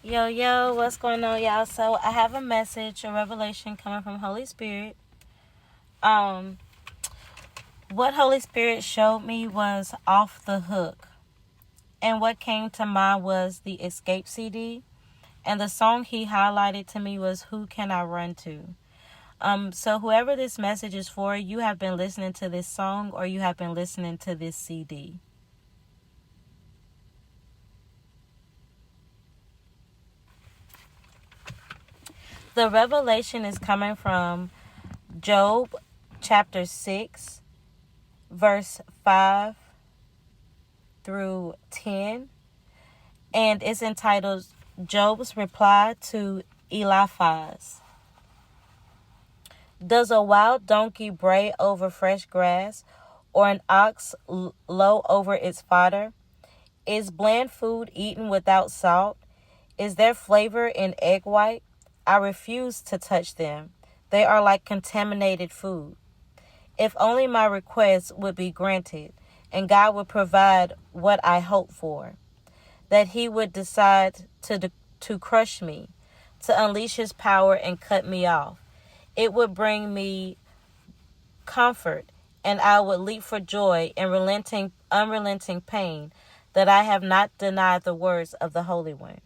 Yo, yo, what's going on, y'all? So I have a message, a revelation coming from Holy Spirit. Um, what Holy Spirit showed me was Off the Hook. And what came to mind was the Escape CD. And the song he highlighted to me was Who Can I Run To? So whoever this message is for, you have been listening to this song or you have been listening to this CD. The revelation is coming from Job chapter 6, verse 5 through 10, and it's entitled Job's Reply to Eliphaz. Does a wild donkey bray over fresh grass, or an ox low over its fodder? Is bland food eaten without salt? Is there flavor in egg white? I refuse to touch them. They are like contaminated food. If only my request would be granted, and God would provide what I hope for, that he would decide to crush me, to unleash his power and cut me off. It would bring me comfort, and I would leap for joy in unrelenting pain that I have not denied the words of the Holy One.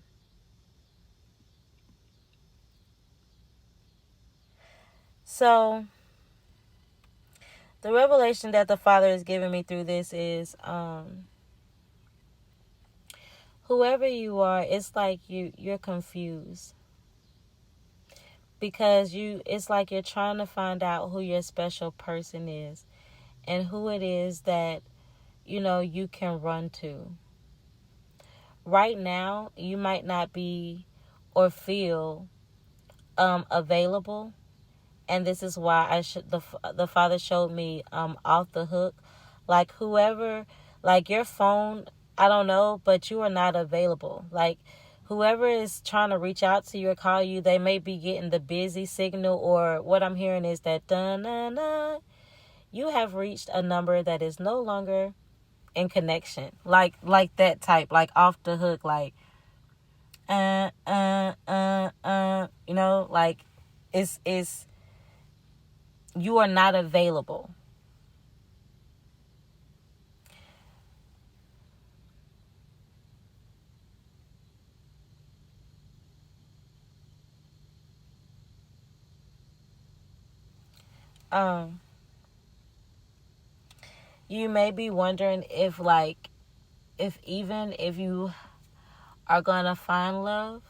So, the revelation that the Father is giving me through this is, whoever you are, it's like you're confused. Because it's like you're trying to find out who your special person is and who it is that, you can run to. Right now, you might not be or feel available. And this is why the Father showed me Off the Hook. Like whoever, like your phone, I don't know, but you are not available. Like whoever is trying to reach out to you or call you, they may be getting the busy signal, or what I'm hearing is that dun dun dun. You have reached a number that is no longer in connection. Like that type, like off the hook, like like it's you are not available. Um, you may be wondering if even if you are gonna find love,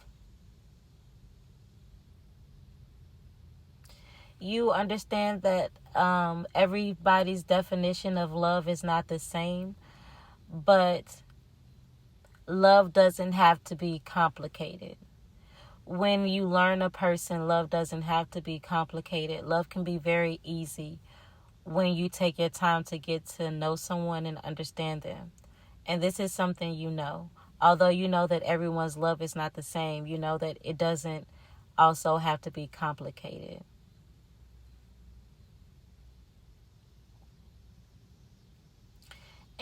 you understand that everybody's definition of love is not the same, but love doesn't have to be complicated. When you learn a person, love doesn't have to be complicated. Love can be very easy when you take your time to get to know someone and understand them. And this is something you know. Although you know that everyone's love is not the same, you know that it doesn't also have to be complicated.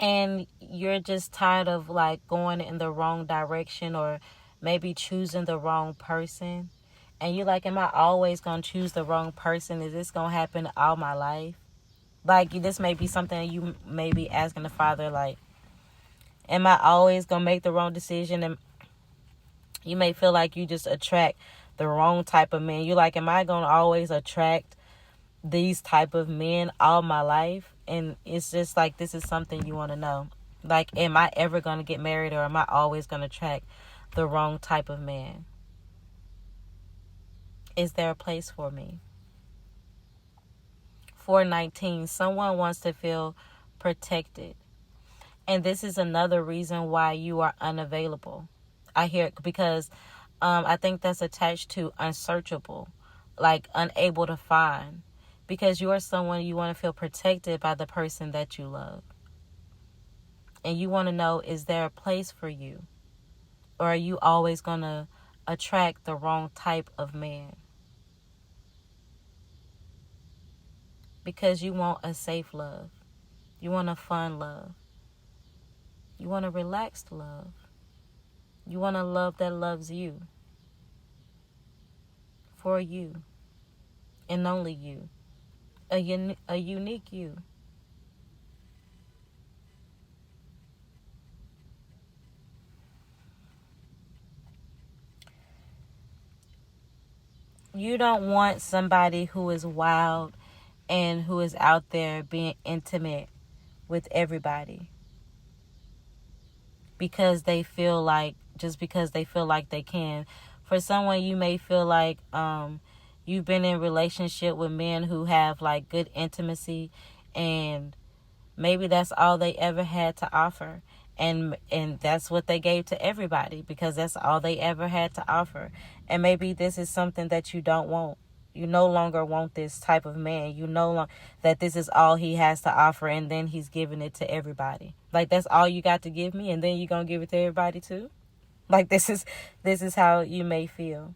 And you're just tired of like going in the wrong direction, or maybe choosing the wrong person. And you're like, am I always going to choose the wrong person? Is this going to happen all my life? Like, this may be something you may be asking the Father, like, am I always going to make the wrong decision? And you may feel like you just attract the wrong type of men. You're like, am I going to always attract these type of men all my life? And it's just like, this is something you want to know. Like, am I ever going to get married, or am I always going to attract the wrong type of man? Is there a place for me? 419, someone wants to feel protected. And this is another reason why you are unavailable. I hear it because I think that's attached to unsearchable, like unable to find. Because you are someone, you want to feel protected by the person that you love. And you want to know, is there a place for you? Or are you always going to attract the wrong type of man? Because you want a safe love. You want a fun love. You want a relaxed love. You want a love that loves you. for you and only you, a unique you. You don't want somebody who is wild and who is out there being intimate with everybody because they feel like, just because they feel like they can. For someone, you may feel like you've been in relationship with men who have like good intimacy, and maybe that's all they ever had to offer. And that's what they gave to everybody because that's all they ever had to offer. And maybe this is something that you don't want. You no longer want this type of man. You no longer, that this is all he has to offer, and then he's giving it to everybody. Like, that's all you got to give me, and then you're going to give it to everybody too? Like, this is how you may feel.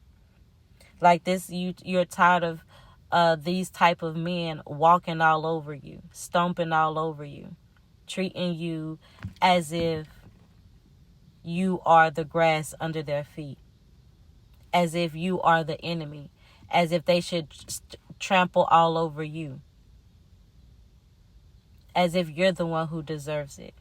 Like, you're tired of these type of men walking all over you, stomping all over you, treating you as if you are the grass under their feet, as if you are the enemy, as if they should trample all over you, as if you're the one who deserves it.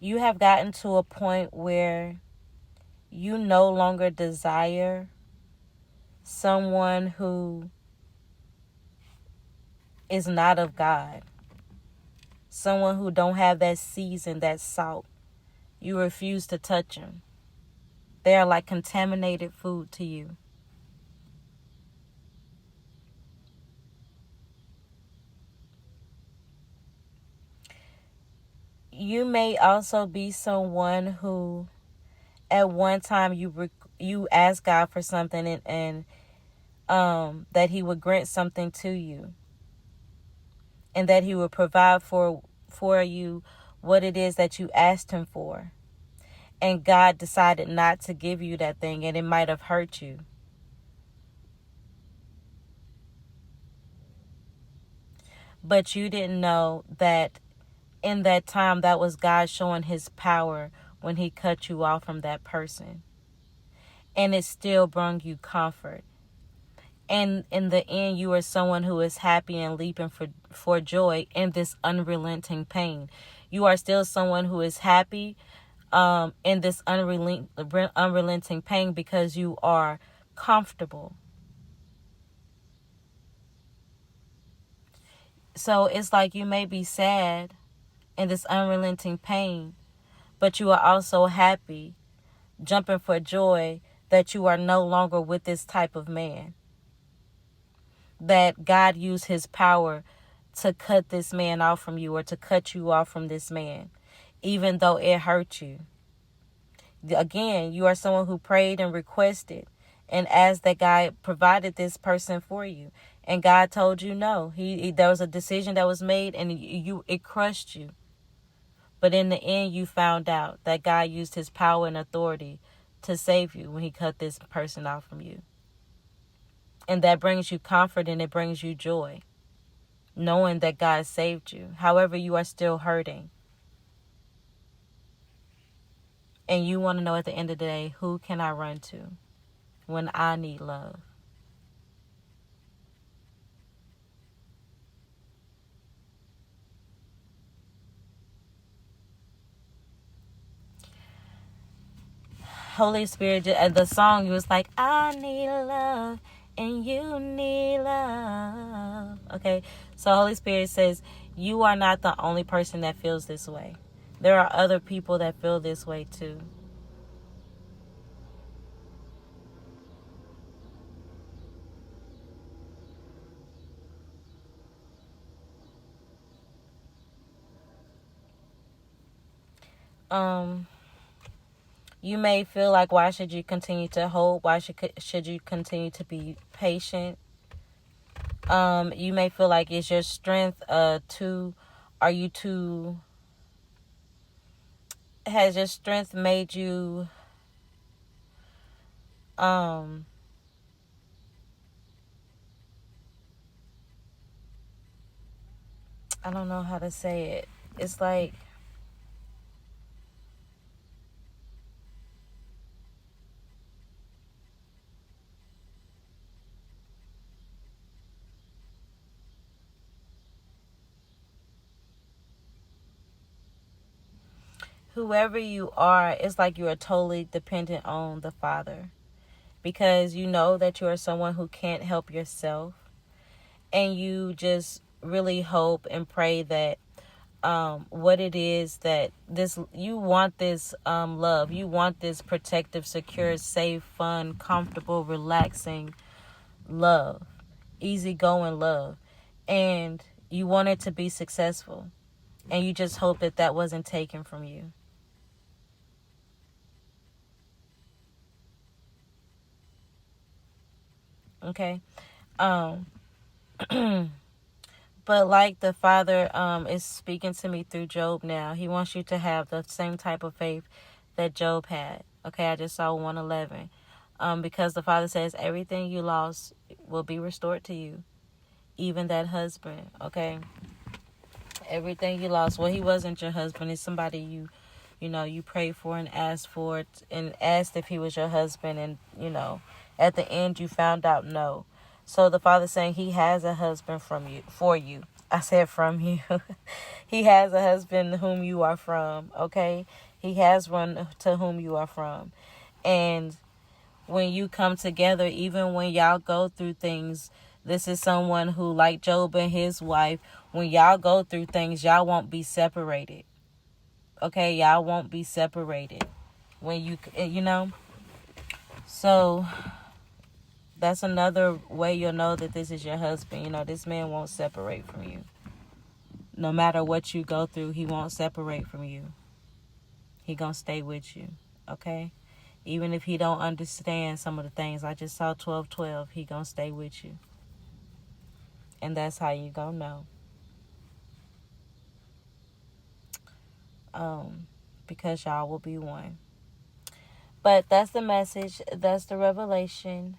You have gotten to a point where you no longer desire someone who is not of God, someone who don't have that season, that salt. You refuse to touch them. They are like contaminated food to you. You may also be someone who, at one time, you asked God for something, and that He would grant something to you, and that He would provide for you what it is that you asked Him for. And God decided not to give you that thing, and it might have hurt you. But you didn't know that in that time, that was God showing His power when He cut you off from that person. And it still brought you comfort. And in the end, you are someone who is happy and leaping for joy in this unrelenting pain. You are still someone who is happy in this unrelenting pain because you are comfortable. So it's like you may be sad in this unrelenting pain, but you are also happy, jumping for joy that you are no longer with this type of man. That God used His power to cut this man off from you, or to cut you off from this man, even though it hurt you. Again, you are someone who prayed and requested and asked that God provided this person for you. And God told you no. There was a decision that was made, and it crushed you. But in the end, you found out that God used His power and authority to save you when He cut this person off from you. And that brings you comfort, and it brings you joy, knowing that God saved you. However, you are still hurting. And you want to know at the end of the day, who can I run to when I need love? Holy Spirit, the song was like, I need love and you need love. Okay, so Holy Spirit says, you are not the only person that feels this way. There are other people that feel this way too. Um, you may feel like, why should you continue to hope? Why should you continue to be patient? You may feel like, is your strength are you too, has your strength made you um I don't know how to say it. It's like, whoever you are, it's like you are totally dependent on the Father, because you know that you are someone who can't help yourself, and you just really hope and pray that what it is that this you want, this love, you want this protective, secure, safe, fun, comfortable, relaxing love, easygoing love, and you want it to be successful, and you just hope that that wasn't taken from you. Okay. um but like the Father is speaking to me through Job now, he wants you to have the same type of faith that Job had. Okay, I just saw 111. Because the Father says everything you lost will be restored to you, even that husband. Okay, everything you lost. Well, he wasn't your husband. It's somebody you prayed for and asked for it, and asked if he was your husband, and at the end you found out no. So the Father's saying he has a husband from you, for you. I said from you. He has a husband whom you are from. Okay, he has one to whom you are from. And when you come together, even when y'all go through things, this is someone who, like Job and his wife, when y'all go through things, y'all won't be separated. Okay, y'all won't be separated when so that's another way you'll know that this is your husband. This man won't separate from you. No matter what you go through, he won't separate from you. He gonna stay with you. Okay, even if he don't understand some of the things. I just saw 12:12. He gonna stay with you, and that's how you gonna know. Because y'all will be one. But that's the message. That's the revelation.